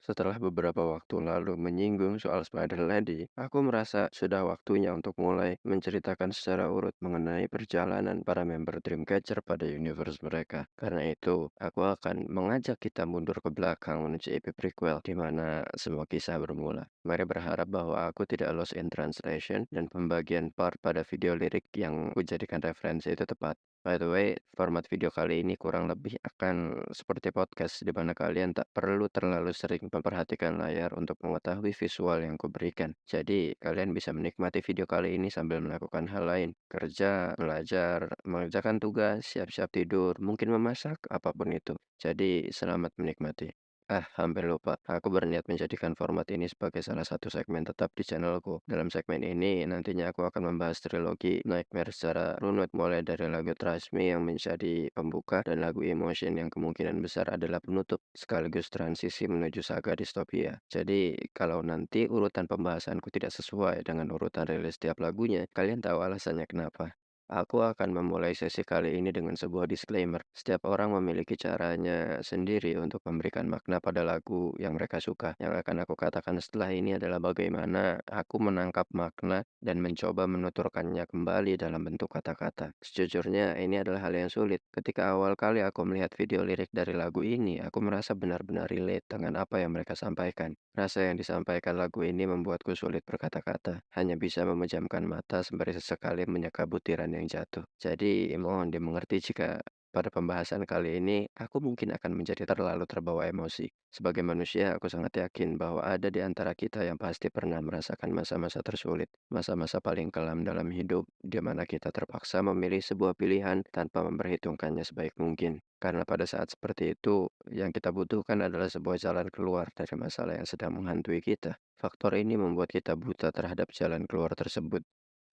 Setelah beberapa waktu lalu menyinggung soal Spider Lady, aku merasa sudah waktunya untuk mulai menceritakan secara urut mengenai perjalanan para member Dreamcatcher pada universe mereka. Karena itu, aku akan mengajak kita mundur ke belakang menuju EP prequel, di mana semua kisah bermula. Mari berharap bahwa aku tidak lost in translation dan pembagian part pada video lirik yang kujadikan referensi itu tepat. By the way, format video kali ini kurang lebih akan seperti podcast, di mana kalian tak perlu terlalu sering memperhatikan layar untuk mengetahui visual yang kuberikan. Jadi, kalian bisa menikmati video kali ini sambil melakukan hal lain, kerja, belajar, mengerjakan tugas, siap-siap tidur, mungkin memasak, apapun itu. Jadi, selamat menikmati. Hampir lupa. Aku berniat menjadikan format ini sebagai salah satu segmen tetap di channelku. Dalam segmen ini, nantinya aku akan membahas trilogi Nightmare secara runut, mulai dari lagu Trust Me yang menjadi pembuka dan lagu Emotion yang kemungkinan besar adalah penutup, sekaligus transisi menuju saga distopia. Jadi, kalau nanti urutan pembahasanku tidak sesuai dengan urutan rilis tiap lagunya, kalian tahu alasannya kenapa. Aku akan memulai sesi kali ini dengan sebuah disclaimer. Setiap orang memiliki caranya sendiri untuk memberikan makna pada lagu yang mereka suka. Yang akan aku katakan setelah ini adalah bagaimana aku menangkap makna dan mencoba menuturkannya kembali dalam bentuk kata-kata. Sejujurnya, ini adalah hal yang sulit. Ketika awal kali aku melihat video lirik dari lagu ini, aku merasa benar-benar relate dengan apa yang mereka sampaikan. Rasa yang disampaikan lagu ini membuatku sulit berkata-kata, hanya bisa memejamkan mata sembari sesekali menyeka butiran yang jatuh. Jadi, mohon dimengerti jika pada pembahasan kali ini, aku mungkin akan menjadi terlalu terbawa emosi. Sebagai manusia, aku sangat yakin bahwa ada di antara kita yang pasti pernah merasakan masa-masa tersulit, masa-masa paling kelam dalam hidup, di mana kita terpaksa memilih sebuah pilihan tanpa memperhitungkannya sebaik mungkin. Karena pada saat seperti itu, yang kita butuhkan adalah sebuah jalan keluar dari masalah yang sedang menghantui kita. Faktor ini membuat kita buta terhadap jalan keluar tersebut.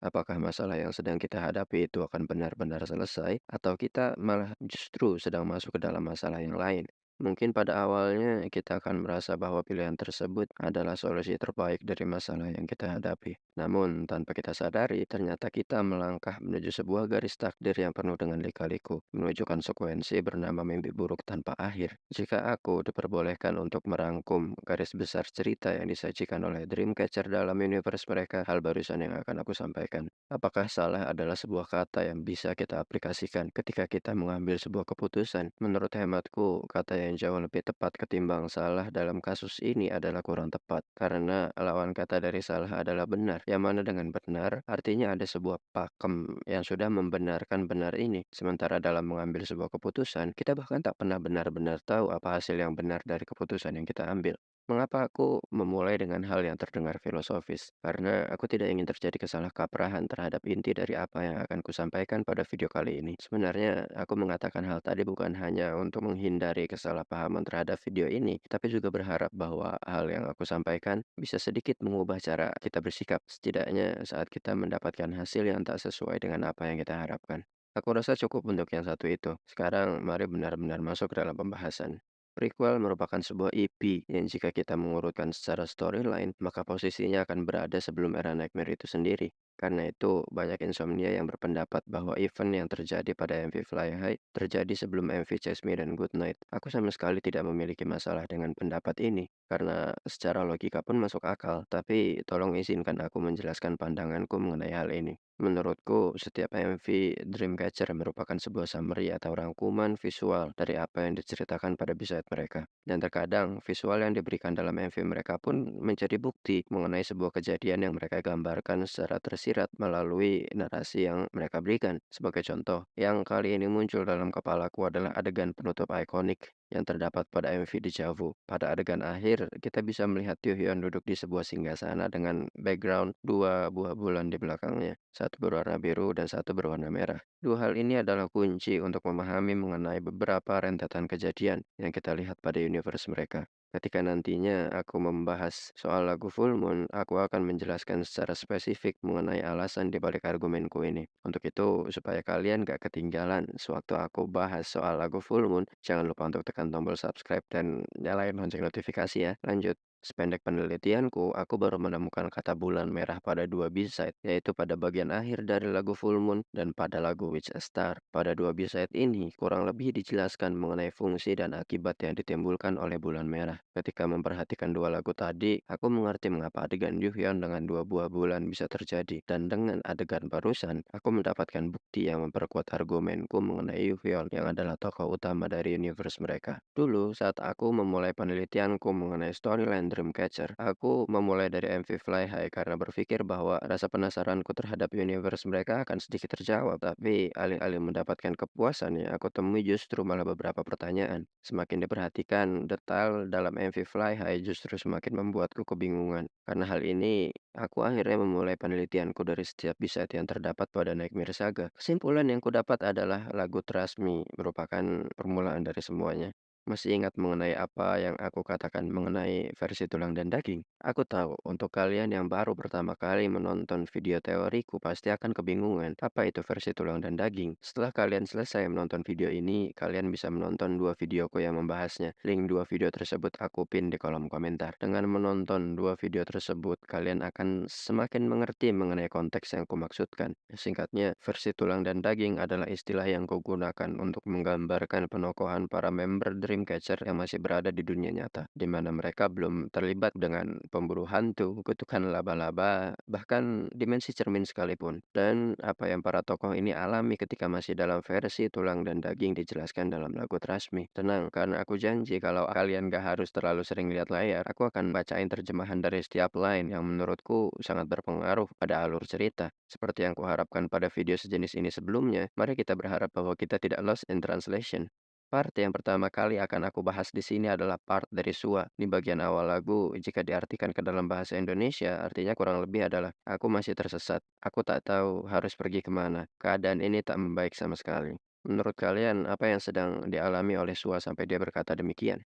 Apakah masalah yang sedang kita hadapi itu akan benar-benar selesai, atau kita malah justru sedang masuk ke dalam masalah yang lain? Mungkin pada awalnya kita akan merasa bahwa pilihan tersebut adalah solusi terbaik dari masalah yang kita hadapi. Namun, tanpa kita sadari, ternyata kita melangkah menuju sebuah garis takdir yang penuh dengan lika-liku, menuju konsekuensi bernama mimpi buruk tanpa akhir. Jika aku diperbolehkan untuk merangkum garis besar cerita yang disajikan oleh Dreamcatcher dalam universe mereka, hal barusan yang akan aku sampaikan. Apakah salah adalah sebuah kata yang bisa kita aplikasikan ketika kita mengambil sebuah keputusan? Menurut hematku, kata yang jauh lebih tepat ketimbang salah dalam kasus ini adalah kurang tepat. Karena lawan kata dari salah adalah benar. Yang mana dengan benar, artinya ada sebuah pakem yang sudah membenarkan benar ini. Sementara dalam mengambil sebuah keputusan, kita bahkan tak pernah benar-benar tahu apa hasil yang benar dari keputusan yang kita ambil. Mengapa aku memulai dengan hal yang terdengar filosofis? Karena aku tidak ingin terjadi kesalahkaprahan terhadap inti dari apa yang akan kusampaikan pada video kali ini. Sebenarnya, aku mengatakan hal tadi bukan hanya untuk menghindari kesalahpahaman terhadap video ini, tapi juga berharap bahwa hal yang aku sampaikan bisa sedikit mengubah cara kita bersikap, setidaknya saat kita mendapatkan hasil yang tak sesuai dengan apa yang kita harapkan. Aku rasa cukup untuk yang satu itu. Sekarang, mari benar-benar masuk ke dalam pembahasan. Prequel merupakan sebuah EP yang jika kita mengurutkan secara storyline, maka posisinya akan berada sebelum era Nightmare itu sendiri. Karena itu, banyak insomnia yang berpendapat bahwa event yang terjadi pada MV Fly High terjadi sebelum MV Chase Me dan Good Night. Aku sama sekali tidak memiliki masalah dengan pendapat ini, karena secara logika pun masuk akal. Tapi, tolong izinkan aku menjelaskan pandanganku mengenai hal ini. Menurutku, setiap MV Dreamcatcher merupakan sebuah summary atau rangkuman visual dari apa yang diceritakan pada episode mereka. Dan terkadang, visual yang diberikan dalam MV mereka pun menjadi bukti mengenai sebuah kejadian yang mereka gambarkan secara tersirat melalui narasi yang mereka berikan. Sebagai contoh, yang kali ini muncul dalam kepalaku adalah adegan penutup ikonik yang terdapat pada MV Deja Vu. Pada adegan akhir, kita bisa melihat Hyun duduk di sebuah singgasana dengan background dua buah bulan di belakangnya, satu berwarna biru dan satu berwarna merah. Dua hal ini adalah kunci untuk memahami mengenai beberapa rentetan kejadian yang kita lihat pada universe mereka. Ketika nantinya aku membahas soal lagu Full Moon, aku akan menjelaskan secara spesifik mengenai alasan di balik argumenku ini. Untuk itu, supaya kalian gak ketinggalan sewaktu aku bahas soal lagu Full Moon, jangan lupa untuk tekan tombol subscribe dan nyalain lonceng notifikasi ya. Lanjut. Sependek penelitianku, aku baru menemukan kata bulan merah pada dua B-side, yaitu pada bagian akhir dari lagu Full Moon dan pada lagu Which a Star. Pada dua B-side ini, kurang lebih dijelaskan mengenai fungsi dan akibat yang ditimbulkan oleh bulan merah. Ketika memperhatikan dua lagu tadi, aku mengerti mengapa adegan Yuhyun dengan dua buah bulan bisa terjadi. Dan dengan adegan barusan, aku mendapatkan bukti yang memperkuat argumenku mengenai Yuhyun yang adalah tokoh utama dari universe mereka. Dulu, saat aku memulai penelitianku mengenai storyline Dreamcatcher, aku memulai dari MV Fly High karena berpikir bahwa rasa penasaranku terhadap universe mereka akan sedikit terjawab. Tapi alih-alih mendapatkan kepuasan yang aku temui justru malah beberapa pertanyaan. Semakin diperhatikan, detail dalam MV Fly High justru semakin membuatku kebingungan. Karena hal ini, aku akhirnya memulai penelitianku dari setiap biset yang terdapat pada Nightmare Saga. Kesimpulan yang kudapat adalah lagu Trust Me merupakan permulaan dari semuanya. Masih ingat mengenai apa yang aku katakan mengenai versi tulang dan daging? Aku tahu, untuk kalian yang baru pertama kali menonton video teoriku pasti akan kebingungan. Apa itu versi tulang dan daging? Setelah kalian selesai menonton video ini, kalian bisa menonton dua videoku yang membahasnya. Link dua video tersebut aku pin di kolom komentar. Dengan menonton dua video tersebut, kalian akan semakin mengerti mengenai konteks yang kumaksudkan. Singkatnya, versi tulang dan daging adalah istilah yang kugunakan untuk menggambarkan penokohan para member Dreamcatcher yang masih berada di dunia nyata, di mana mereka belum terlibat dengan pemburu hantu, kutukan laba-laba, bahkan dimensi cermin sekalipun. Dan apa yang para tokoh ini alami ketika masih dalam versi tulang dan daging dijelaskan dalam lagu Trust Me. Tenang, karena aku janji kalau kalian gak harus terlalu sering lihat layar, aku akan bacain terjemahan dari setiap line yang menurutku sangat berpengaruh pada alur cerita. Seperti yang kuharapkan pada video sejenis ini sebelumnya, mari kita berharap bahwa kita tidak lost in translation. Part yang pertama kali akan aku bahas di sini adalah part dari Sua. Di bagian awal lagu, jika diartikan ke dalam bahasa Indonesia, artinya kurang lebih adalah, aku masih tersesat, aku tak tahu harus pergi kemana, keadaan ini tak membaik sama sekali. Menurut kalian, apa yang sedang dialami oleh Sua sampai dia berkata demikian?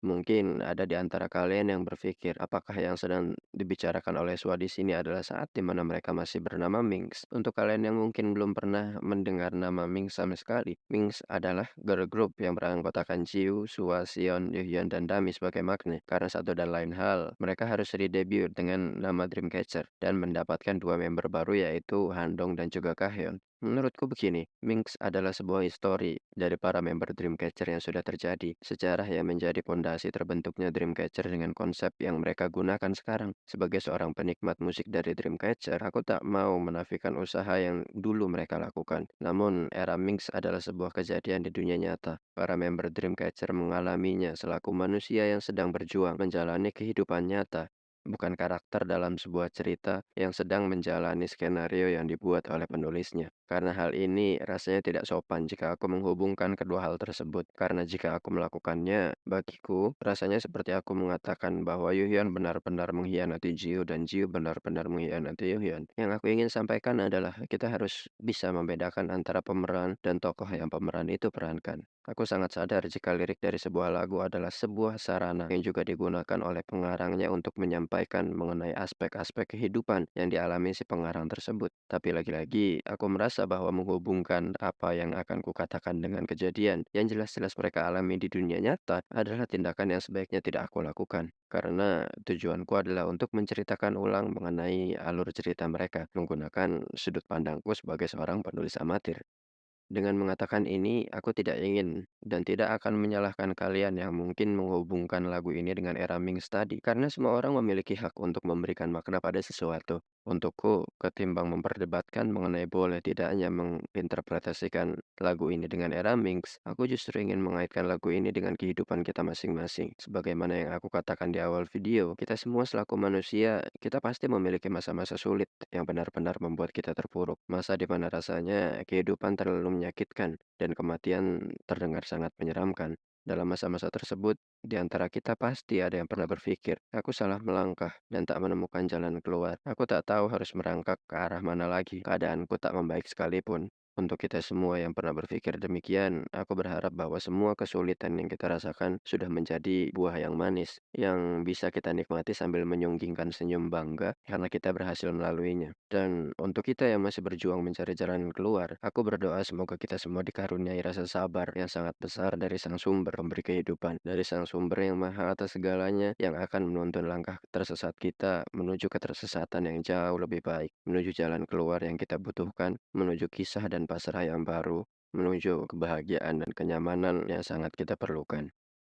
Mungkin ada di antara kalian yang berpikir, apakah yang sedang dibicarakan oleh Sua di sini adalah saat di mana mereka masih bernama Minx. Untuk kalian yang mungkin belum pernah mendengar nama Minx sama sekali, Minx adalah girl group yang beranggotakan Jiu, Sua, Sion, Yuhyun, dan Dami sebagai magnet. Karena satu dan lain hal, mereka harus redebut dengan nama Dreamcatcher dan mendapatkan dua member baru yaitu Handong dan juga Kahyun. Menurutku begini, Minx adalah sebuah histori dari para member Dreamcatcher yang sudah terjadi, sejarah yang menjadi pondasi terbentuknya Dreamcatcher dengan konsep yang mereka gunakan sekarang. Sebagai seorang penikmat musik dari Dreamcatcher, aku tak mau menafikan usaha yang dulu mereka lakukan. Namun, era Minx adalah sebuah kejadian di dunia nyata. Para member Dreamcatcher mengalaminya selaku manusia yang sedang berjuang menjalani kehidupan nyata, bukan karakter dalam sebuah cerita yang sedang menjalani skenario yang dibuat oleh penulisnya. Karena hal ini rasanya tidak sopan jika aku menghubungkan kedua hal tersebut. Karena jika aku melakukannya, bagiku rasanya seperti aku mengatakan bahwa Yuhyun benar-benar mengkhianati Jiu dan Jiu benar-benar mengkhianati Yuhyun. Yang aku ingin sampaikan adalah kita harus bisa membedakan antara pemeran dan tokoh yang pemeran itu perankan. Aku sangat sadar jika lirik dari sebuah lagu adalah sebuah sarana yang juga digunakan oleh pengarangnya untuk menyampaikan mengenai aspek-aspek kehidupan yang dialami si pengarang tersebut. Tapi lagi-lagi, aku merasa bahwa menghubungkan apa yang akan kukatakan dengan kejadian yang jelas-jelas mereka alami di dunia nyata adalah tindakan yang sebaiknya tidak aku lakukan. Karena tujuanku adalah untuk menceritakan ulang mengenai alur cerita mereka menggunakan sudut pandangku sebagai seorang penulis amatir. Dengan mengatakan ini, aku tidak ingin dan tidak akan menyalahkan kalian yang mungkin menghubungkan lagu ini dengan era Mings tadi, karena semua orang memiliki hak untuk memberikan makna pada sesuatu. Untukku, ketimbang memperdebatkan mengenai boleh tidaknya menginterpretasikan lagu ini dengan era Mings, aku justru ingin mengaitkan lagu ini dengan kehidupan kita masing-masing. Sebagaimana yang aku katakan di awal video, kita semua selaku manusia, kita pasti memiliki masa-masa sulit yang benar-benar membuat kita terpuruk. Masa di mana rasanya kehidupan terlalu menyakitkan dan kematian terdengar sangat menyeramkan. Dalam masa-masa tersebut, di antara kita pasti ada yang pernah berpikir, aku salah melangkah dan tak menemukan jalan keluar. Aku tak tahu harus merangkak ke arah mana lagi. Keadaanku tak membaik sekalipun. Untuk kita semua yang pernah berpikir demikian, aku berharap bahwa semua kesulitan yang kita rasakan sudah menjadi buah yang manis, yang bisa kita nikmati sambil menyunggingkan senyum bangga karena kita berhasil melaluinya. Dan untuk kita yang masih berjuang mencari jalan keluar, aku berdoa semoga kita semua dikaruniai rasa sabar yang sangat besar dari Sang Sumber pemberi kehidupan, dari Sang Sumber yang maha atas segalanya, yang akan menuntun langkah tersesat kita menuju ketersesatan yang jauh lebih baik, menuju jalan keluar yang kita butuhkan, menuju kisah dan pasrah yang baru, menuju kebahagiaan dan kenyamanan yang sangat kita perlukan.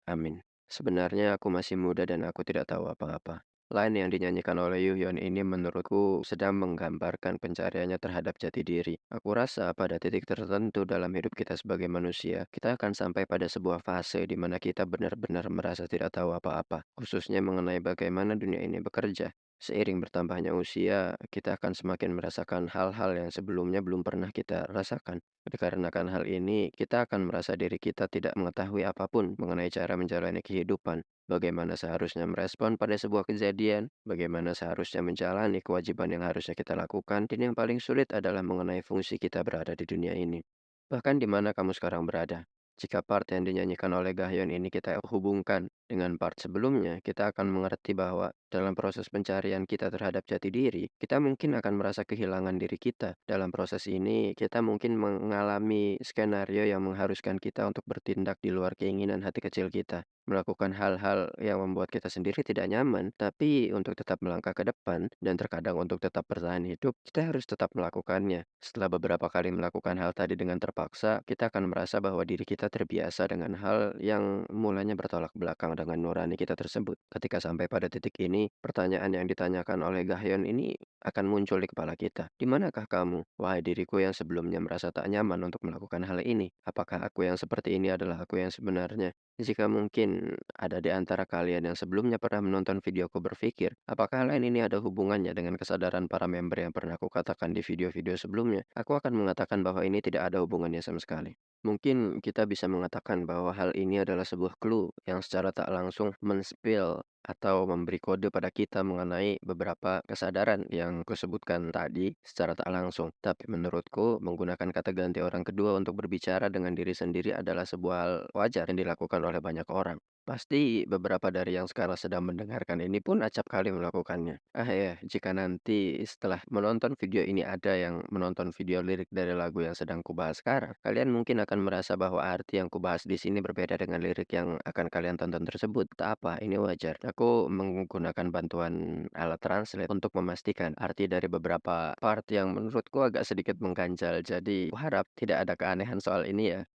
Amin. Sebenarnya aku masih muda dan aku tidak tahu apa-apa. Lain yang dinyanyikan oleh Yuhyeon ini menurutku sedang menggambarkan pencariannya terhadap jati diri. Aku rasa pada titik tertentu dalam hidup kita sebagai manusia, kita akan sampai pada sebuah fase di mana kita benar-benar merasa tidak tahu apa-apa, khususnya mengenai bagaimana dunia ini bekerja. Seiring bertambahnya usia, kita akan semakin merasakan hal-hal yang sebelumnya belum pernah kita rasakan. Dikarenakan hal ini, kita akan merasa diri kita tidak mengetahui apapun mengenai cara menjalani kehidupan, bagaimana seharusnya merespon pada sebuah kejadian, bagaimana seharusnya menjalani kewajiban yang harusnya kita lakukan, dan yang paling sulit adalah mengenai fungsi kita berada di dunia ini. Bahkan di mana kamu sekarang berada. Jika part yang dinyanyikan oleh Gahyeon ini kita hubungkan dengan part sebelumnya, kita akan mengerti bahwa dalam proses pencarian kita terhadap jati diri, kita mungkin akan merasa kehilangan diri kita. Dalam proses ini, kita mungkin mengalami skenario yang mengharuskan kita untuk bertindak di luar keinginan hati kecil kita. Melakukan hal-hal yang membuat kita sendiri tidak nyaman, tapi untuk tetap melangkah ke depan dan terkadang untuk tetap bertahan hidup, kita harus tetap melakukannya. Setelah beberapa kali melakukan hal tadi dengan terpaksa, kita akan merasa bahwa diri kita terbiasa dengan hal yang mulanya bertolak belakang dengan nurani kita tersebut. Ketika sampai pada titik ini, pertanyaan yang ditanyakan oleh Gahyeon ini akan muncul di kepala kita. Di manakah kamu? Wahai diriku yang sebelumnya merasa tak nyaman untuk melakukan hal ini. Apakah aku yang seperti ini adalah aku yang sebenarnya? Jika mungkin ada di antara kalian yang sebelumnya pernah menonton videoku berpikir, apakah hal ini ada hubungannya dengan kesadaran para member yang pernah aku katakan di video-video sebelumnya? Aku akan mengatakan bahwa ini tidak ada hubungannya sama sekali. Mungkin kita bisa mengatakan bahwa hal ini adalah sebuah clue yang secara tak langsung men-spill atau memberi kode pada kita mengenai beberapa kesadaran yang kusebutkan tadi secara tak langsung. Tapi menurutku, menggunakan kata ganti orang kedua untuk berbicara dengan diri sendiri adalah sebuah hal wajar yang dilakukan oleh banyak orang. Pasti beberapa dari yang sekarang sedang mendengarkan ini pun acap kali melakukannya. Ah ya, jika nanti setelah menonton video ini ada yang menonton video lirik dari lagu yang sedang kubahas sekarang, kalian mungkin akan merasa bahwa arti yang kubahas di sini berbeda dengan lirik yang akan kalian tonton tersebut. Tak apa, ini wajar. Aku menggunakan bantuan alat translate untuk memastikan arti dari beberapa part yang menurutku agak sedikit mengganjal. Jadi, kuharap tidak ada keanehan soal ini ya.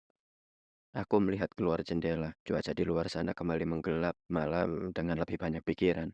Aku melihat keluar jendela. Cuaca di luar sana kembali menggelap malam dengan lebih banyak pikiran.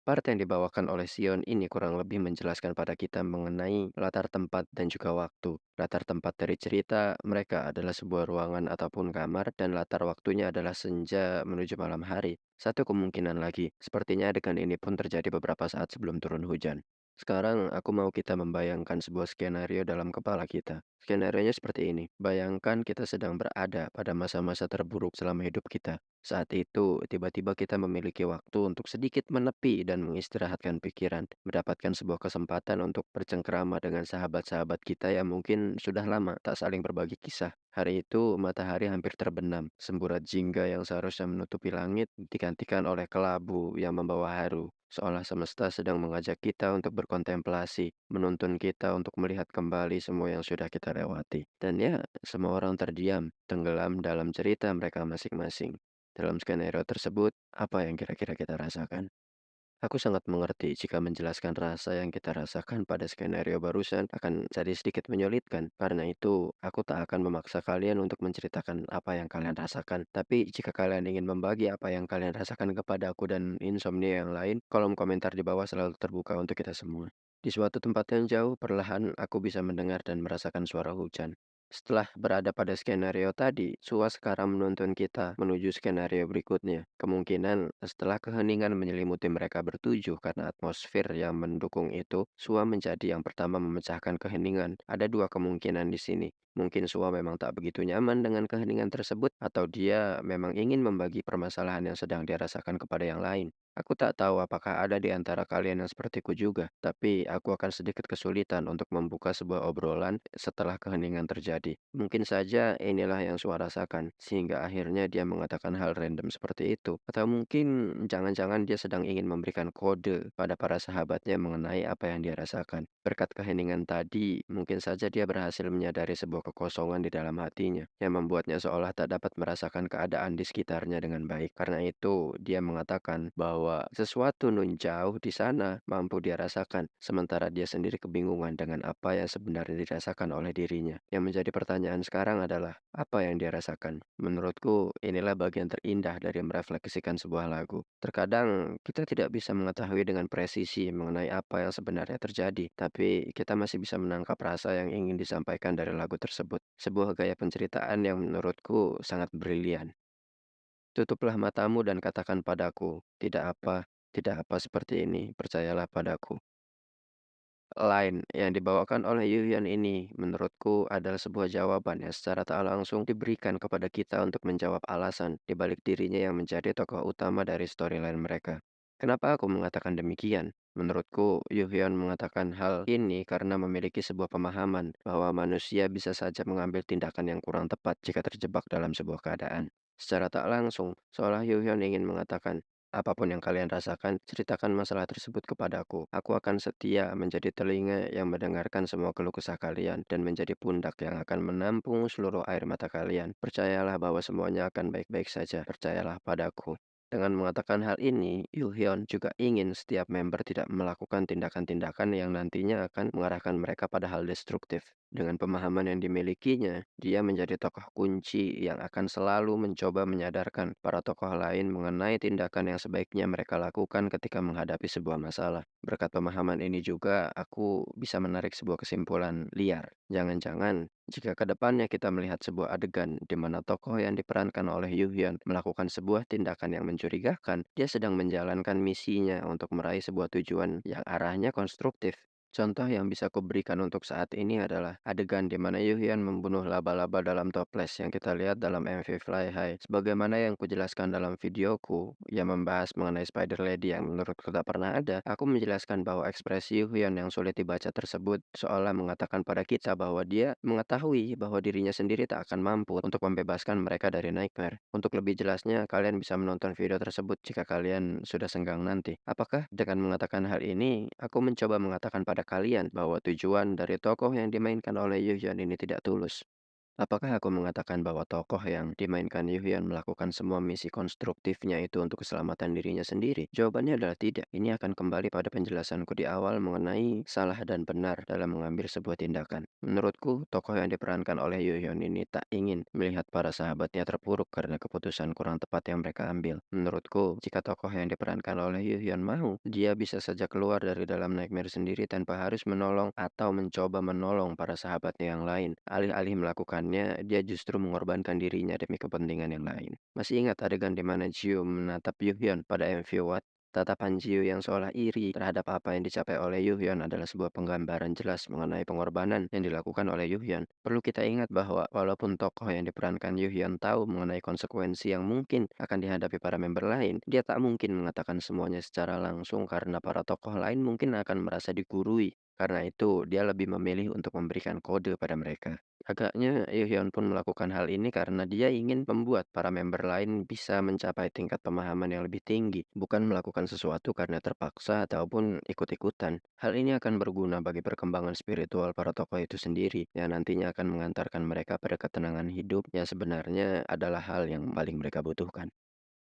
Part yang dibawakan oleh Sion ini kurang lebih menjelaskan pada kita mengenai latar tempat dan juga waktu. Latar tempat dari cerita mereka adalah sebuah ruangan ataupun kamar dan latar waktunya adalah senja menuju malam hari. Satu kemungkinan lagi, sepertinya adegan ini pun terjadi beberapa saat sebelum turun hujan. Sekarang aku mau kita membayangkan sebuah skenario dalam kepala kita. Skenarionya seperti ini. Bayangkan kita sedang berada pada masa-masa terburuk selama hidup kita. Saat itu, tiba-tiba kita memiliki waktu untuk sedikit menepi dan mengistirahatkan pikiran, mendapatkan sebuah kesempatan untuk bercengkrama dengan sahabat-sahabat kita yang mungkin sudah lama tak saling berbagi kisah. Hari itu, matahari hampir terbenam. Semburat jingga yang seharusnya menutupi langit digantikan oleh kelabu yang membawa haru. Seolah semesta sedang mengajak kita untuk berkontemplasi, menuntun kita untuk melihat kembali semua yang sudah kita lewati. Dan ya, semua orang terdiam, tenggelam dalam cerita mereka masing-masing. Dalam skenario tersebut, apa yang kira-kira kita rasakan? Aku sangat mengerti jika menjelaskan rasa yang kita rasakan pada skenario barusan akan jadi sedikit menyulitkan. Karena itu, aku tak akan memaksa kalian untuk menceritakan apa yang kalian rasakan. Tapi jika kalian ingin membagi apa yang kalian rasakan kepada aku dan insomnia yang lain, kolom komentar di bawah selalu terbuka untuk kita semua. Di suatu tempat yang jauh, perlahan aku bisa mendengar dan merasakan suara hujan. Setelah berada pada skenario tadi, Sua sekarang menuntun kita menuju skenario berikutnya. Kemungkinan setelah keheningan menyelimuti mereka bertujuh karena atmosfer yang mendukung itu, Sua menjadi yang pertama memecahkan keheningan. Ada dua kemungkinan di sini. Mungkin Suwa memang tak begitu nyaman dengan keheningan tersebut, atau dia memang ingin membagi permasalahan yang sedang dia rasakan kepada yang lain. Aku tak tahu apakah ada di antara kalian yang sepertiku juga, tapi aku akan sedikit kesulitan untuk membuka sebuah obrolan setelah keheningan terjadi. Mungkin saja inilah yang Suwa rasakan, sehingga akhirnya dia mengatakan hal random seperti itu. Atau mungkin jangan-jangan dia sedang ingin memberikan kode pada para sahabatnya mengenai apa yang dia rasakan. Berkat keheningan tadi, mungkin saja dia berhasil menyadari sebuah kekosongan di dalam hatinya, yang membuatnya seolah tak dapat merasakan keadaan di sekitarnya dengan baik. Karena itu, dia mengatakan bahwa sesuatu nun jauh di sana mampu dia rasakan, sementara dia sendiri kebingungan dengan apa yang sebenarnya dirasakan oleh dirinya. Yang menjadi pertanyaan sekarang adalah, apa yang dia rasakan? Menurutku, inilah bagian terindah dari merefleksikan sebuah lagu. Terkadang kita tidak bisa mengetahui dengan presisi mengenai apa yang sebenarnya terjadi, tapi kita masih bisa menangkap rasa yang ingin disampaikan dari lagu tersebut. Sebuah gaya penceritaan yang menurutku sangat brilian. Tutuplah matamu dan katakan padaku, tidak apa seperti ini, percayalah padaku. Lain yang dibawakan oleh Yuhyun ini menurutku adalah sebuah jawaban yang secara tak langsung diberikan kepada kita untuk menjawab alasan di balik dirinya yang menjadi tokoh utama dari storyline mereka. Kenapa aku mengatakan demikian? Menurutku, Yuhyun mengatakan hal ini karena memiliki sebuah pemahaman bahwa manusia bisa saja mengambil tindakan yang kurang tepat jika terjebak dalam sebuah keadaan. Secara tak langsung, seolah Yuhyun ingin mengatakan, apapun yang kalian rasakan, ceritakan masalah tersebut kepadaku. Aku akan setia menjadi telinga yang mendengarkan semua keluh kesah kalian dan menjadi pundak yang akan menampung seluruh air mata kalian. Percayalah bahwa semuanya akan baik-baik saja. Percayalah padaku. Dengan mengatakan hal ini, Hyun juga ingin setiap member tidak melakukan tindakan-tindakan yang nantinya akan mengarahkan mereka pada hal destruktif. Dengan pemahaman yang dimilikinya, dia menjadi tokoh kunci yang akan selalu mencoba menyadarkan para tokoh lain mengenai tindakan yang sebaiknya mereka lakukan ketika menghadapi sebuah masalah. Berkat pemahaman ini juga, aku bisa menarik sebuah kesimpulan liar. Jangan-jangan, jika ke depannya kita melihat sebuah adegan di mana tokoh yang diperankan oleh Hyun melakukan sebuah tindakan yang mencurigakan, dia sedang menjalankan misinya untuk meraih sebuah tujuan yang arahnya konstruktif. Contoh yang bisa kuberikan untuk saat ini adalah adegan di mana Yuhyun membunuh laba-laba dalam toples yang kita lihat dalam MV Fly High. Sebagaimana yang kujelaskan dalam videoku yang membahas mengenai Spider Lady yang menurutku tak pernah ada, aku menjelaskan bahwa ekspresi Yuhyun yang sulit dibaca tersebut seolah mengatakan pada kita bahwa dia mengetahui bahwa dirinya sendiri tak akan mampu untuk membebaskan mereka dari Nightmare. Untuk lebih jelasnya, kalian bisa menonton video tersebut jika kalian sudah senggang nanti. Apakah dengan mengatakan hal ini, aku mencoba mengatakan pada kalian bahwa tujuan dari tokoh yang dimainkan oleh Yoo ini tidak tulus? Apakah aku mengatakan bahwa tokoh yang dimainkan Yoo melakukan semua misi konstruktifnya itu untuk keselamatan dirinya sendiri? Jawabannya adalah tidak. Ini akan kembali pada penjelasanku di awal mengenai salah dan benar dalam mengambil sebuah tindakan. Menurutku, tokoh yang diperankan oleh Yoo ini tak ingin melihat para sahabatnya terpuruk karena keputusan kurang tepat yang mereka ambil. Menurutku, jika tokoh yang diperankan oleh Yoo mau, dia bisa saja keluar dari dalam nightmare sendiri tanpa harus menolong atau mencoba menolong para sahabatnya yang lain. Alih-alih melakukannya, dia justru mengorbankan dirinya demi kepentingan yang lain. Masih ingat adegan di mana Jio menatap Yuhyun pada MV What? Tatapan Jio yang seolah iri terhadap apa yang dicapai oleh Yuhyun adalah sebuah penggambaran jelas mengenai pengorbanan yang dilakukan oleh Yuhyun. Perlu kita ingat bahwa walaupun tokoh yang diperankan Yuhyun tahu mengenai konsekuensi yang mungkin akan dihadapi para member lain, dia tak mungkin mengatakan semuanya secara langsung karena para tokoh lain mungkin akan merasa digurui. Karena itu, dia lebih memilih untuk memberikan kode pada mereka. Agaknya Hyun pun melakukan hal ini karena dia ingin membuat para member lain bisa mencapai tingkat pemahaman yang lebih tinggi, bukan melakukan sesuatu karena terpaksa ataupun ikut-ikutan. Hal ini akan berguna bagi perkembangan spiritual para tokoh itu sendiri, yang nantinya akan mengantarkan mereka pada ketenangan hidup yang sebenarnya adalah hal yang paling mereka butuhkan.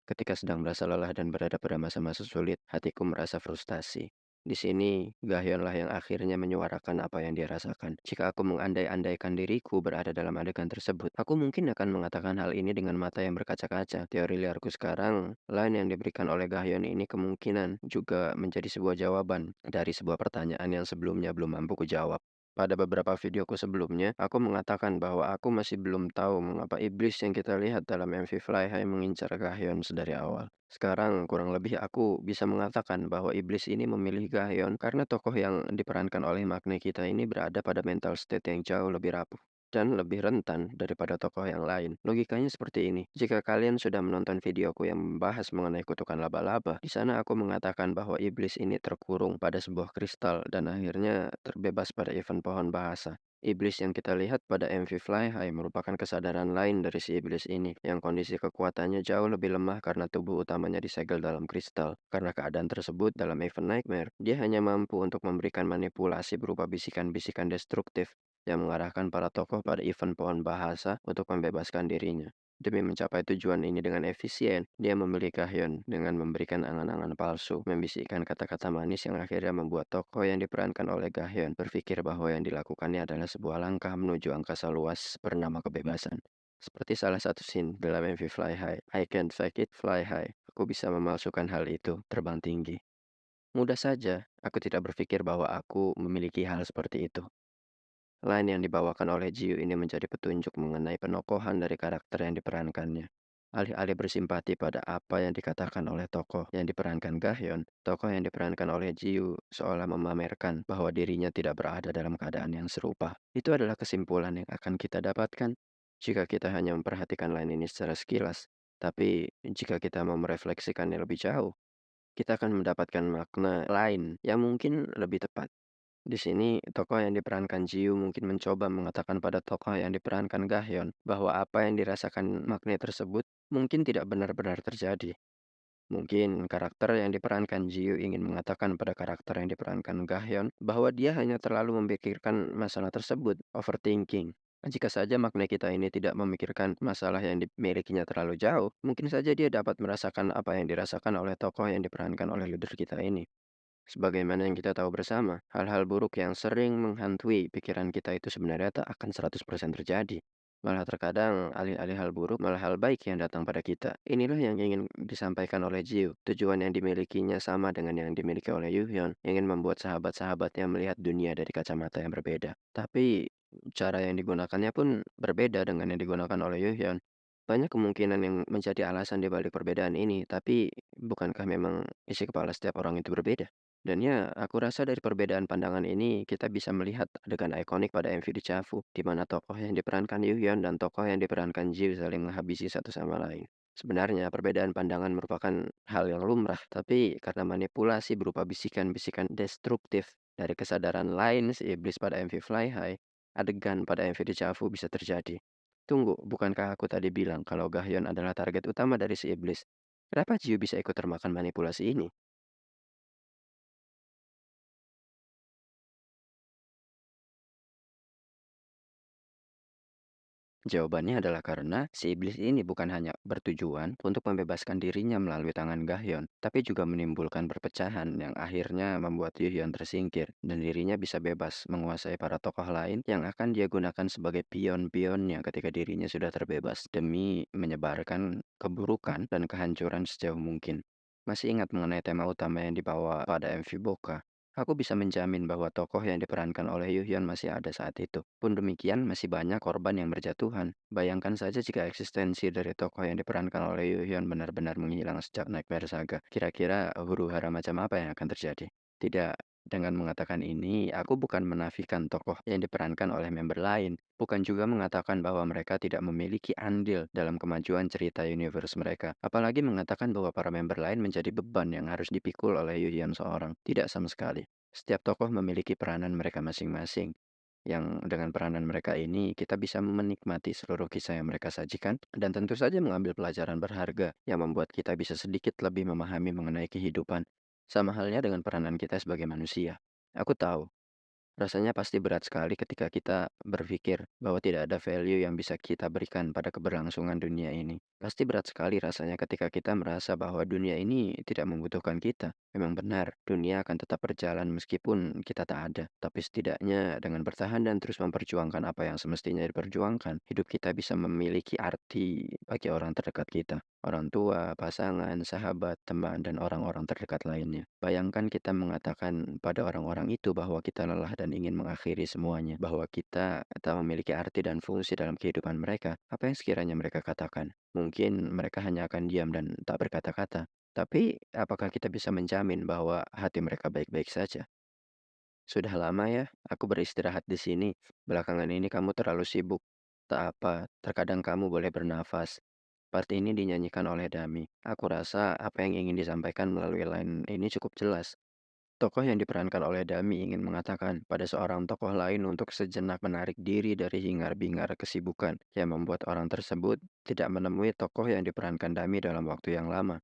Ketika sedang merasa lelah dan berada pada masa-masa sulit, hatiku merasa frustasi. Di sini, Gahyonlah yang akhirnya menyuarakan apa yang dia rasakan. Jika aku mengandai-andaikan diriku berada dalam adegan tersebut, aku mungkin akan mengatakan hal ini dengan mata yang berkaca-kaca. Teori liarku sekarang, lain yang diberikan oleh Gahyon ini kemungkinan juga menjadi sebuah jawaban dari sebuah pertanyaan yang sebelumnya belum mampu kujawab. Pada beberapa videoku sebelumnya, aku mengatakan bahwa aku masih belum tahu mengapa iblis yang kita lihat dalam MV Fly High mengincar Gahyeon sedari awal. Sekarang, kurang lebih aku bisa mengatakan bahwa iblis ini memilih Gahyeon karena tokoh yang diperankan oleh Makne kita ini berada pada mental state yang jauh lebih rapuh. dan lebih rentan daripada tokoh yang lain. Logikanya seperti ini. Jika kalian sudah menonton videoku yang membahas mengenai kutukan laba-laba, di sana aku mengatakan bahwa iblis ini terkurung pada sebuah kristal dan akhirnya terbebas pada event pohon bahasa. Iblis yang kita lihat pada MV Fly High merupakan kesadaran lain dari si iblis ini, yang kondisi kekuatannya jauh lebih lemah karena tubuh utamanya disegel dalam kristal. Karena keadaan tersebut dalam event Nightmare, dia hanya mampu untuk memberikan manipulasi berupa bisikan-bisikan destruktif yang mengarahkan para tokoh pada event pohon bahasa untuk membebaskan dirinya. Demi mencapai tujuan ini dengan efisien, dia memilih Gahyeon dengan memberikan angan-angan palsu, membisikkan kata-kata manis yang akhirnya membuat tokoh yang diperankan oleh Gahyeon berpikir bahwa yang dilakukannya adalah sebuah langkah menuju angkasa luas bernama kebebasan. Seperti salah satu scene dalam MV Fly High, I can't fake it, fly high. Aku bisa memalsukan hal itu, terbang tinggi. Mudah saja, aku tidak berpikir bahwa aku memiliki hal seperti itu. Line yang dibawakan oleh Jiu ini menjadi petunjuk mengenai penokohan dari karakter yang diperankannya. Alih-alih bersimpati pada apa yang dikatakan oleh tokoh yang diperankan Gahyeon, tokoh yang diperankan oleh Jiu seolah memamerkan bahwa dirinya tidak berada dalam keadaan yang serupa. Itu adalah kesimpulan yang akan kita dapatkan jika kita hanya memperhatikan line ini secara sekilas. Tapi jika kita mau merefleksikannya lebih jauh, kita akan mendapatkan makna lain yang mungkin lebih tepat. Di sini, tokoh yang diperankan Jiu mungkin mencoba mengatakan pada tokoh yang diperankan Gahyeon bahwa apa yang dirasakan magnet tersebut mungkin tidak benar-benar terjadi. Mungkin karakter yang diperankan Jiu ingin mengatakan pada karakter yang diperankan Gahyeon bahwa dia hanya terlalu memikirkan masalah tersebut, overthinking. Jika saja magnet kita ini tidak memikirkan masalah yang dimilikinya terlalu jauh, mungkin saja dia dapat merasakan apa yang dirasakan oleh tokoh yang diperankan oleh leader kita ini. Sebagaimana yang kita tahu bersama, hal-hal buruk yang sering menghantui pikiran kita itu sebenarnya tak akan 100% terjadi. Malah terkadang alih-alih hal buruk, malah hal baik yang datang pada kita. Inilah yang ingin disampaikan oleh Jiu. Tujuan yang dimilikinya sama dengan yang dimiliki oleh Yuhyun. Ingin membuat sahabat-sahabatnya melihat dunia dari kacamata yang berbeda. Tapi cara yang digunakannya pun berbeda dengan yang digunakan oleh Yuhyun. Banyak kemungkinan yang menjadi alasan di balik perbedaan ini, tapi bukankah memang isi kepala setiap orang itu berbeda? Dan ya, aku rasa dari perbedaan pandangan ini, kita bisa melihat adegan ikonik pada MV Deja Vu, di mana tokoh yang diperankan Yoo Hyun dan tokoh yang diperankan Ji saling menghabisi satu sama lain. Sebenarnya, perbedaan pandangan merupakan hal yang lumrah, tapi karena manipulasi berupa bisikan-bisikan destruktif dari kesadaran lain si iblis pada MV Fly High, adegan pada MV Deja Vu bisa terjadi. Tunggu, bukankah aku tadi bilang kalau Gahyeon adalah target utama dari si iblis? Kenapa Jiu bisa ikut termakan manipulasi ini? Jawabannya adalah karena si iblis ini bukan hanya bertujuan untuk membebaskan dirinya melalui tangan Gahyeon, tapi juga menimbulkan perpecahan yang akhirnya membuat Yuhyun tersingkir dan dirinya bisa bebas menguasai para tokoh lain yang akan dia gunakan sebagai pion-pionnya ketika dirinya sudah terbebas demi menyebarkan keburukan dan kehancuran sejauh mungkin. Masih ingat mengenai tema utama yang dibawa pada MV Boka? Aku bisa menjamin bahwa tokoh yang diperankan oleh Yuhyun masih ada saat itu. Pun demikian, masih banyak korban yang berjatuhan. Bayangkan saja jika eksistensi dari tokoh yang diperankan oleh Yuhyun benar-benar menghilang sejak Nightmare Saga. Kira-kira huru-hara macam apa yang akan terjadi? Tidak, dengan mengatakan ini, aku bukan menafikan tokoh yang diperankan oleh member lain. Bukan juga mengatakan bahwa mereka tidak memiliki andil dalam kemajuan cerita universe mereka. Apalagi mengatakan bahwa para member lain menjadi beban yang harus dipikul oleh Yuhyun seorang. Tidak sama sekali. Setiap tokoh memiliki peranan mereka masing-masing. Yang dengan peranan mereka ini, kita bisa menikmati seluruh kisah yang mereka sajikan, dan tentu saja mengambil pelajaran berharga yang membuat kita bisa sedikit lebih memahami mengenai kehidupan. Sama halnya dengan peranan kita sebagai manusia. Aku tahu rasanya pasti berat sekali ketika kita berpikir bahwa tidak ada value yang bisa kita berikan pada keberlangsungan dunia ini. Pasti berat sekali rasanya ketika kita merasa bahwa dunia ini tidak membutuhkan kita. Memang benar, dunia akan tetap berjalan meskipun kita tak ada. Tapi setidaknya dengan bertahan dan terus memperjuangkan apa yang semestinya diperjuangkan, hidup kita bisa memiliki arti bagi orang terdekat kita. Orang tua, pasangan, sahabat, teman, dan orang-orang terdekat lainnya. Bayangkan kita mengatakan pada orang-orang itu bahwa kita lelah dan ingin mengakhiri semuanya, bahwa kita tak memiliki arti dan fungsi dalam kehidupan mereka. Apa yang sekiranya mereka katakan? Mungkin mereka hanya akan diam dan tak berkata-kata. Tapi apakah kita bisa menjamin bahwa hati mereka baik-baik saja? Sudah lama ya, aku beristirahat di sini. Belakangan ini kamu terlalu sibuk. Tak apa, terkadang kamu boleh bernafas. Part ini dinyanyikan oleh Dami. Aku rasa apa yang ingin disampaikan melalui line ini cukup jelas. Tokoh yang diperankan oleh Dami ingin mengatakan pada seorang tokoh lain untuk sejenak menarik diri dari hingar-bingar kesibukan yang membuat orang tersebut tidak menemui tokoh yang diperankan Dami dalam waktu yang lama.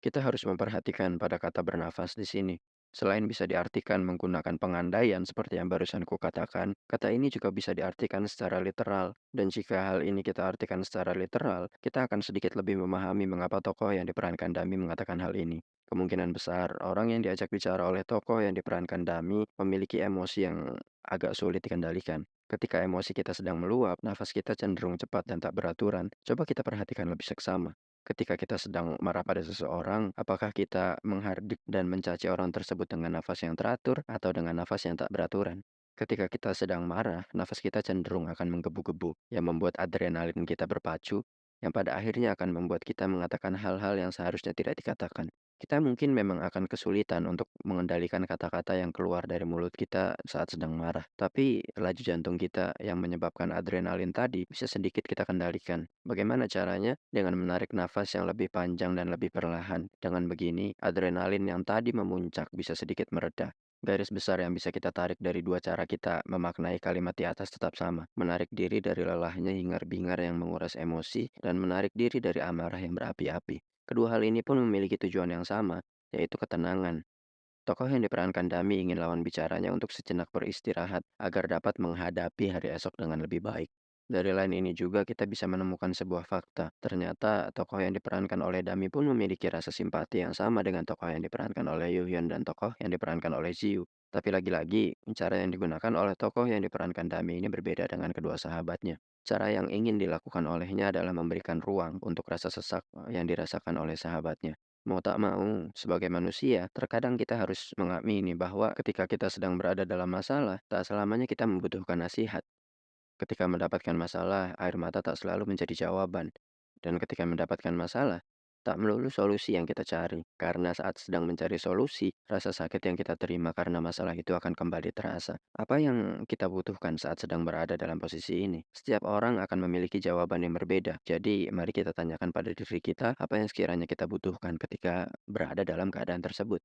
Kita harus memperhatikan pada kata bernafas di sini. Selain bisa diartikan menggunakan pengandaian seperti yang barusan kukatakan, kata ini juga bisa diartikan secara literal. Dan jika hal ini kita artikan secara literal, kita akan sedikit lebih memahami mengapa tokoh yang diperankan Dami mengatakan hal ini. Kemungkinan besar, orang yang diajak bicara oleh tokoh yang diperankan Dami memiliki emosi yang agak sulit dikendalikan. Ketika emosi kita sedang meluap, nafas kita cenderung cepat dan tak beraturan. Coba kita perhatikan lebih seksama. Ketika kita sedang marah pada seseorang, apakah kita menghardik dan mencaci orang tersebut dengan nafas yang teratur atau dengan nafas yang tak beraturan? Ketika kita sedang marah, nafas kita cenderung akan menggebu-gebu, yang membuat adrenalin kita berpacu, yang pada akhirnya akan membuat kita mengatakan hal-hal yang seharusnya tidak dikatakan. Kita mungkin memang akan kesulitan untuk mengendalikan kata-kata yang keluar dari mulut kita saat sedang marah. Tapi laju jantung kita yang menyebabkan adrenalin tadi bisa sedikit kita kendalikan. Bagaimana caranya? Dengan menarik nafas yang lebih panjang dan lebih perlahan. Dengan begini, adrenalin yang tadi memuncak bisa sedikit mereda. Garis besar yang bisa kita tarik dari dua cara kita memaknai kalimat di atas tetap sama. Menarik diri dari lelahnya hingar-bingar yang menguras emosi, dan menarik diri dari amarah yang berapi-api. Kedua hal ini pun memiliki tujuan yang sama, yaitu ketenangan. Tokoh yang diperankan Dami ingin lawan bicaranya untuk sejenak beristirahat agar dapat menghadapi hari esok dengan lebih baik. Dari lain ini juga kita bisa menemukan sebuah fakta. Ternyata tokoh yang diperankan oleh Dami pun memiliki rasa simpati yang sama dengan tokoh yang diperankan oleh Yoo Hyun dan tokoh yang diperankan oleh Jiu. Tapi lagi-lagi, cara yang digunakan oleh tokoh yang diperankan Dami ini berbeda dengan kedua sahabatnya. Cara yang ingin dilakukan olehnya adalah memberikan ruang untuk rasa sesak yang dirasakan oleh sahabatnya. Mau tak mau, sebagai manusia, terkadang kita harus mengamini bahwa ketika kita sedang berada dalam masalah, tak selamanya kita membutuhkan nasihat. Ketika mendapatkan masalah, air mata tak selalu menjadi jawaban. Dan ketika mendapatkan masalah, tak melulu solusi yang kita cari. Karena saat sedang mencari solusi, rasa sakit yang kita terima karena masalah itu akan kembali terasa. Apa yang kita butuhkan saat sedang berada dalam posisi ini? Setiap orang akan memiliki jawaban yang berbeda. Jadi, mari kita tanyakan pada diri kita apa yang sekiranya kita butuhkan ketika berada dalam keadaan tersebut.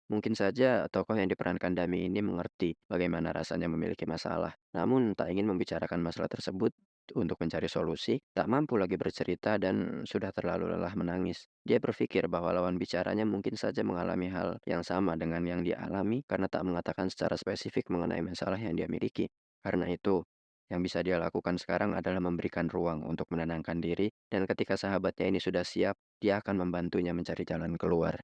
Mungkin saja tokoh yang diperankan Dami ini mengerti bagaimana rasanya memiliki masalah, namun tak ingin membicarakan masalah tersebut untuk mencari solusi, tak mampu lagi bercerita dan sudah terlalu lelah menangis. Dia berpikir bahwa lawan bicaranya mungkin saja mengalami hal yang sama dengan yang dia alami karena tak mengatakan secara spesifik mengenai masalah yang dia miliki. Karena itu, yang bisa dia lakukan sekarang adalah memberikan ruang untuk menenangkan diri, dan ketika sahabatnya ini sudah siap, dia akan membantunya mencari jalan keluar.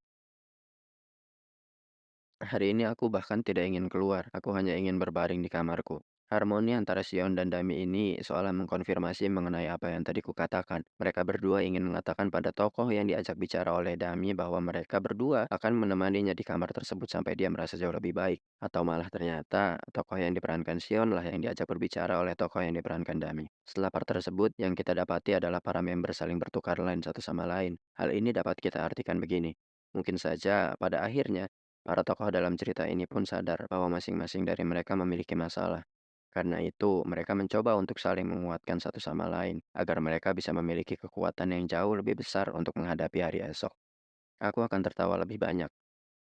Hari ini aku bahkan tidak ingin keluar, aku hanya ingin berbaring di kamarku. Harmoni antara Sion dan Dami ini seolah mengkonfirmasi mengenai apa yang tadi kukatakan. Mereka berdua ingin mengatakan pada tokoh yang diajak bicara oleh Dami bahwa mereka berdua akan menemaninya di kamar tersebut sampai dia merasa jauh lebih baik. Atau malah ternyata tokoh yang diperankan Sion lah yang diajak berbicara oleh tokoh yang diperankan Dami. Setelah part tersebut, yang kita dapati adalah para member saling bertukar line satu sama lain. Hal ini dapat kita artikan begini. Mungkin saja pada akhirnya para tokoh dalam cerita ini pun sadar bahwa masing-masing dari mereka memiliki masalah. Karena itu, mereka mencoba untuk saling menguatkan satu sama lain, agar mereka bisa memiliki kekuatan yang jauh lebih besar untuk menghadapi hari esok. Aku akan tertawa lebih banyak.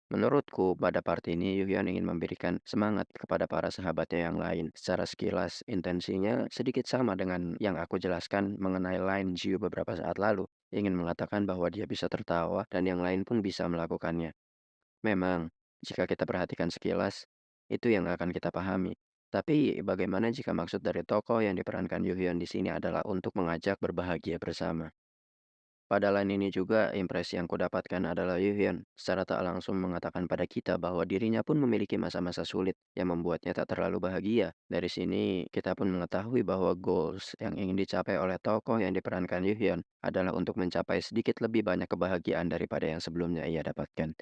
Menurutku, pada part ini Yuhyun ingin memberikan semangat kepada para sahabatnya yang lain. Secara sekilas, intensinya sedikit sama dengan yang aku jelaskan mengenai line Jiu beberapa saat lalu. Ingin mengatakan bahwa dia bisa tertawa dan yang lain pun bisa melakukannya. Memang, jika kita perhatikan sekilas, itu yang akan kita pahami. Tapi bagaimana jika maksud dari tokoh yang diperankan Yoo Hyun di sini adalah untuk mengajak berbahagia bersama? Pada lain ini juga, impresi yang kudapatkan adalah Yoo Hyun secara tak langsung mengatakan pada kita bahwa dirinya pun memiliki masa-masa sulit yang membuatnya tak terlalu bahagia. Dari sini, kita pun mengetahui bahwa goals yang ingin dicapai oleh tokoh yang diperankan Yoo Hyun adalah untuk mencapai sedikit lebih banyak kebahagiaan daripada yang sebelumnya ia dapatkan.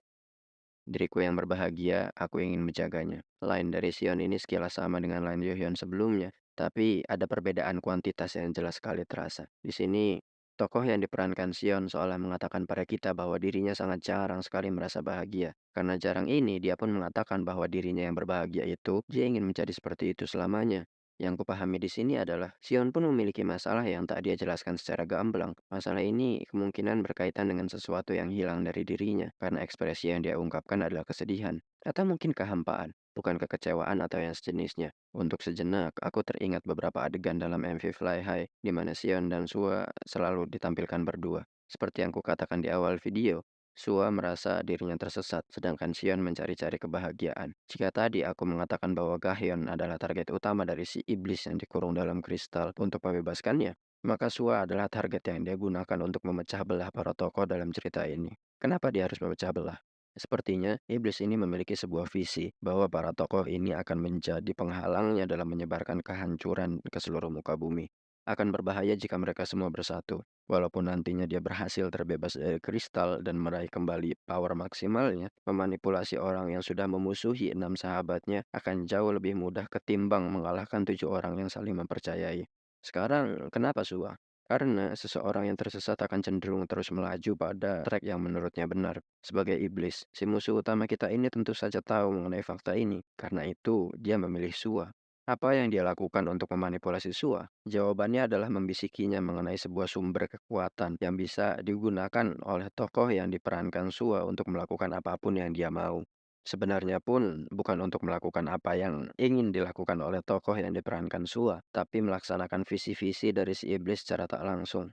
Diriku yang berbahagia, aku ingin menjaganya. Lain dari Sion ini sekilas sama dengan lain Yohyon sebelumnya, tapi ada perbedaan kuantitas yang jelas sekali terasa. Di sini, Tokoh yang diperankan Sion seolah mengatakan pada kita bahwa dirinya sangat jarang sekali merasa bahagia. Karena jarang ini, dia pun mengatakan bahwa dirinya yang berbahagia itu, dia ingin menjadi seperti itu selamanya. Yang kupahami di sini adalah, Sion pun memiliki masalah yang tak dia jelaskan secara gamblang. Masalah ini kemungkinan berkaitan dengan sesuatu yang hilang dari dirinya, karena ekspresi yang dia ungkapkan adalah kesedihan. Atau mungkin kehampaan, bukan kekecewaan atau yang sejenisnya. Untuk sejenak, aku teringat beberapa adegan dalam MV Fly High, di mana Sion dan Sua selalu ditampilkan berdua. Seperti yang kukatakan di awal video, Sua merasa dirinya tersesat, sedangkan Sion mencari-cari kebahagiaan. Jika tadi aku mengatakan bahwa Gahyeon adalah target utama dari si iblis yang dikurung dalam kristal untuk membebaskannya, maka Sua adalah target yang dia gunakan untuk memecah belah para tokoh dalam cerita ini. Kenapa dia harus memecah belah? Sepertinya iblis ini memiliki sebuah visi bahwa para tokoh ini akan menjadi penghalangnya dalam menyebarkan kehancuran ke seluruh muka bumi. Akan berbahaya jika mereka semua bersatu. Walaupun nantinya dia berhasil terbebas dari kristal dan meraih kembali power maksimalnya, memanipulasi orang yang sudah memusuhi 6 sahabatnya akan jauh lebih mudah ketimbang mengalahkan 7 orang yang saling mempercayai. Sekarang, kenapa Suwa? Karena seseorang yang tersesat akan cenderung terus melaju pada trek yang menurutnya benar. Sebagai iblis, si musuh utama kita ini tentu saja tahu mengenai fakta ini. Karena itu, dia memilih Sua. Apa yang dia lakukan untuk memanipulasi Sua? Jawabannya adalah membisikinya mengenai sebuah sumber kekuatan yang bisa digunakan oleh tokoh yang diperankan Sua untuk melakukan apapun yang dia mau. Sebenarnya pun bukan untuk melakukan apa yang ingin dilakukan oleh tokoh yang diperankan Sua, tapi melaksanakan visi-visi dari si iblis secara tak langsung.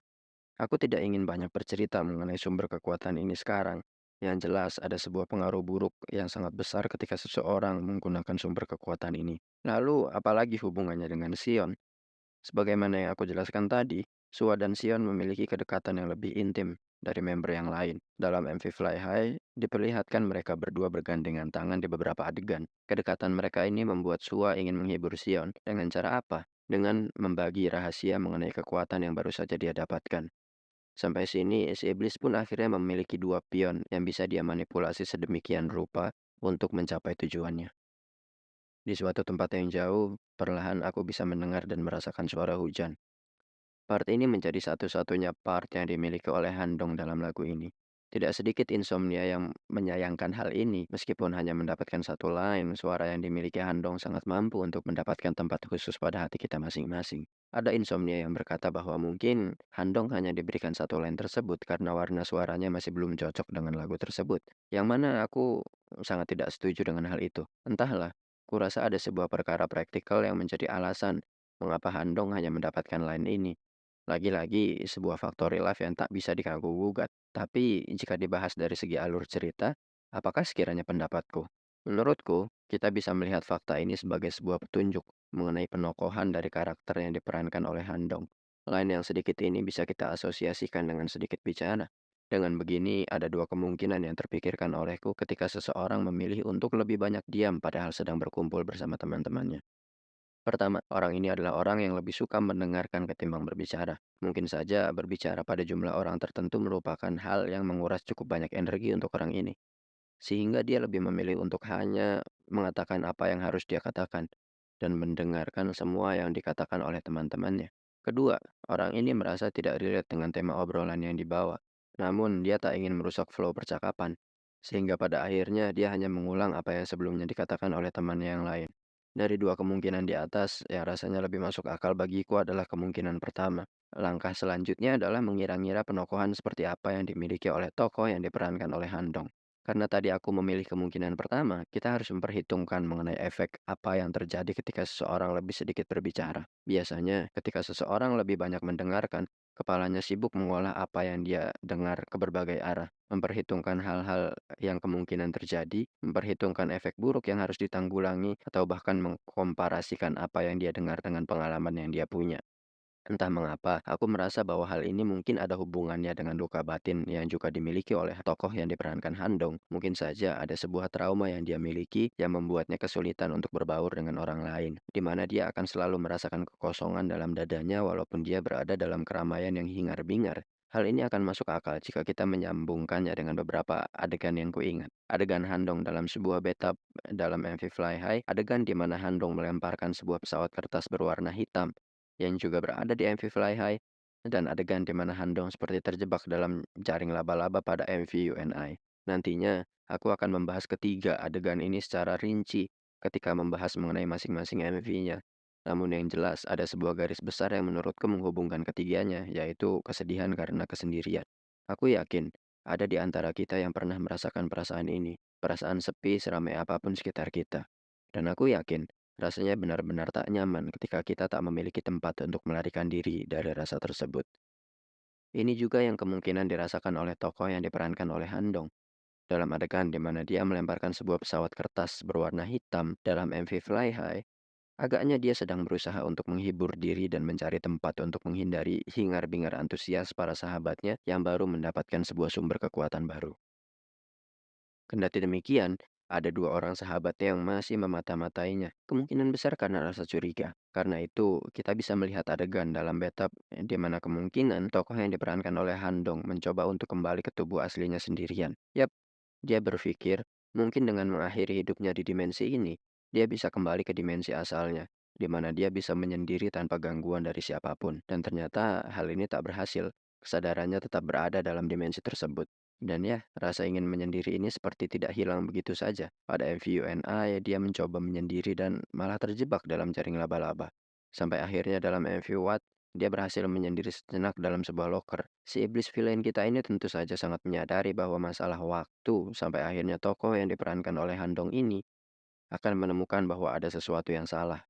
Aku tidak ingin banyak bercerita mengenai sumber kekuatan ini sekarang. Yang jelas ada sebuah pengaruh buruk yang sangat besar ketika seseorang menggunakan sumber kekuatan ini. Lalu, apalagi hubungannya dengan Sion? Sebagaimana yang aku jelaskan tadi, Sua dan Sion memiliki kedekatan yang lebih intim dari member yang lain. Dalam MV Fly High, diperlihatkan mereka berdua bergandengan tangan di beberapa adegan. Kedekatan mereka ini membuat Sua ingin menghibur Sion. Dengan cara apa? Dengan membagi rahasia mengenai kekuatan yang baru saja dia dapatkan. Sampai sini, si iblis pun akhirnya memiliki 2 pion yang bisa dia manipulasi sedemikian rupa untuk mencapai tujuannya. Di suatu tempat yang jauh, perlahan aku bisa mendengar dan merasakan suara hujan. Part ini menjadi satu-satunya part yang dimiliki oleh Handong dalam lagu ini. Tidak sedikit insomnia yang menyayangkan hal ini, meskipun hanya mendapatkan satu line, suara yang dimiliki Handong sangat mampu untuk mendapatkan tempat khusus pada hati kita masing-masing. Ada insomnia yang berkata bahwa mungkin Handong hanya diberikan satu line tersebut karena warna suaranya masih belum cocok dengan lagu tersebut. Yang mana aku sangat tidak setuju dengan hal itu. Entahlah, kurasa ada sebuah perkara praktikal yang menjadi alasan mengapa Handong hanya mendapatkan line ini. Lagi-lagi sebuah faktor real life yang tak bisa diganggu-gugat. Tapi jika dibahas dari segi alur cerita, apakah sekiranya pendapatku? Menurutku, kita bisa melihat fakta ini sebagai sebuah petunjuk mengenai penokohan dari karakter yang diperankan oleh Handong. Lain yang sedikit ini bisa kita asosiasikan dengan sedikit bicara. Dengan begini, ada 2 kemungkinan yang terpikirkan olehku ketika seseorang memilih untuk lebih banyak diam padahal sedang berkumpul bersama teman-temannya. Pertama, orang ini adalah orang yang lebih suka mendengarkan ketimbang berbicara. Mungkin saja berbicara pada jumlah orang tertentu merupakan hal yang menguras cukup banyak energi untuk orang ini. Sehingga dia lebih memilih untuk hanya mengatakan apa yang harus dia katakan dan mendengarkan semua yang dikatakan oleh teman-temannya. Kedua, orang ini merasa tidak relate dengan tema obrolan yang dibawa. Namun, dia tak ingin merusak flow percakapan. Sehingga pada akhirnya dia hanya mengulang apa yang sebelumnya dikatakan oleh temannya yang lain. Dari 2 kemungkinan di atas, yang rasanya lebih masuk akal bagiku adalah kemungkinan pertama. Langkah selanjutnya adalah mengira-ngira penokohan seperti apa yang dimiliki oleh tokoh yang diperankan oleh Handong. Karena tadi aku memilih kemungkinan pertama, kita harus memperhitungkan mengenai efek apa yang terjadi ketika seseorang lebih sedikit berbicara. Biasanya, ketika seseorang lebih banyak mendengarkan, kepalanya sibuk mengolah apa yang dia dengar ke berbagai arah, memperhitungkan hal-hal yang kemungkinan terjadi, memperhitungkan efek buruk yang harus ditanggulangi, atau bahkan mengkomparasikan apa yang dia dengar dengan pengalaman yang dia punya. Entah mengapa, aku merasa bahwa hal ini mungkin ada hubungannya dengan luka batin yang juga dimiliki oleh tokoh yang diperankan Handong. Mungkin saja ada sebuah trauma yang dia miliki yang membuatnya kesulitan untuk berbaur dengan orang lain, di mana dia akan selalu merasakan kekosongan dalam dadanya walaupun dia berada dalam keramaian yang hingar-bingar. Hal ini akan masuk akal jika kita menyambungkannya dengan beberapa adegan yang kuingat. Adegan Handong dalam sebuah bathtub dalam MV Fly High, adegan di mana Handong melemparkan sebuah pesawat kertas berwarna hitam yang juga berada di MV Fly High, dan adegan di mana Handong seperti terjebak dalam jaring laba-laba pada MV UNI. Nantinya, aku akan membahas ketiga adegan ini secara rinci ketika membahas mengenai masing-masing MV-nya. Namun yang jelas, ada sebuah garis besar yang menurutku menghubungkan ketiganya, yaitu kesedihan karena kesendirian. Aku yakin, ada di antara kita yang pernah merasakan perasaan ini, perasaan sepi seramai apapun sekitar kita. Dan aku yakin, rasanya benar-benar tak nyaman ketika kita tak memiliki tempat untuk melarikan diri dari rasa tersebut. Ini juga yang kemungkinan dirasakan oleh tokoh yang diperankan oleh Handong dalam adegan di mana dia melemparkan sebuah pesawat kertas berwarna hitam dalam MV Fly High. Agaknya dia sedang berusaha untuk menghibur diri dan mencari tempat untuk menghindari hingar-bingar antusias para sahabatnya yang baru mendapatkan sebuah sumber kekuatan baru. Kendati demikian, ada dua orang sahabatnya yang masih memata-matainya. Kemungkinan besar karena rasa curiga. Karena itu, kita bisa melihat adegan dalam bathtub di mana kemungkinan tokoh yang diperankan oleh Handong mencoba untuk kembali ke tubuh aslinya sendirian. Yap, dia berpikir mungkin dengan mengakhiri hidupnya di dimensi ini, dia bisa kembali ke dimensi asalnya, di mana dia bisa menyendiri tanpa gangguan dari siapapun. Dan ternyata hal ini tak berhasil. Kesadarannya tetap berada dalam dimensi tersebut. Dan ya, rasa ingin menyendiri ini seperti tidak hilang begitu saja. Pada MV UNI, dia mencoba menyendiri dan malah terjebak dalam jaring laba-laba. Sampai akhirnya dalam MV What, dia berhasil menyendiri sejenak dalam sebuah loker. Si iblis villain kita ini tentu saja sangat menyadari bahwa masalah waktu sampai akhirnya tokoh yang diperankan oleh Handong ini akan menemukan bahwa ada sesuatu yang salah.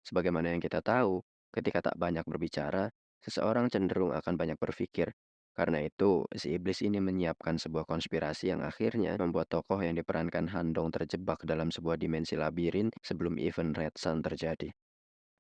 Sebagaimana yang kita tahu, ketika tak banyak berbicara, seseorang cenderung akan banyak berpikir. Karena itu, si iblis ini menyiapkan sebuah konspirasi yang akhirnya membuat tokoh yang diperankan Handong terjebak dalam sebuah dimensi labirin sebelum event Red Sun terjadi.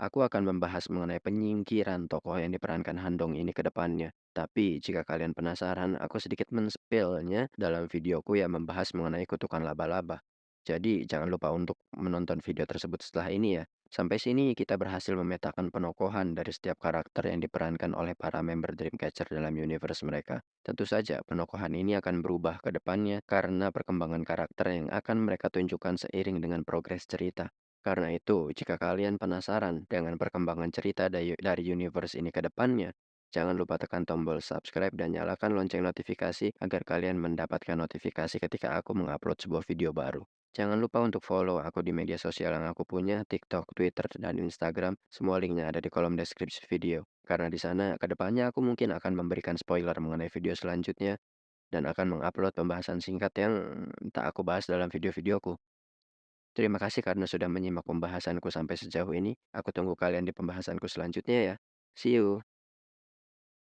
Aku akan membahas mengenai penyingkiran tokoh yang diperankan Handong ini ke depannya. Tapi jika kalian penasaran, aku sedikit men-spill-nya dalam videoku yang membahas mengenai kutukan laba-laba. Jadi jangan lupa untuk menonton video tersebut setelah ini ya. Sampai sini kita berhasil memetakan penokohan dari setiap karakter yang diperankan oleh para member Dreamcatcher dalam universe mereka. Tentu saja penokohan ini akan berubah ke depannya karena perkembangan karakter yang akan mereka tunjukkan seiring dengan progres cerita. Karena itu, jika kalian penasaran dengan perkembangan cerita dari universe ini ke depannya, jangan lupa tekan tombol subscribe dan nyalakan lonceng notifikasi agar kalian mendapatkan notifikasi ketika aku mengupload sebuah video baru. Jangan lupa untuk follow aku di media sosial yang aku punya, TikTok, Twitter, dan Instagram. Semua linknya ada di kolom deskripsi video. Karena di sana, ke depannya aku mungkin akan memberikan spoiler mengenai video selanjutnya dan akan mengupload pembahasan singkat yang tak aku bahas dalam video-videoku. Terima kasih karena sudah menyimak pembahasanku sampai sejauh ini. Aku tunggu kalian di pembahasanku selanjutnya ya. See you.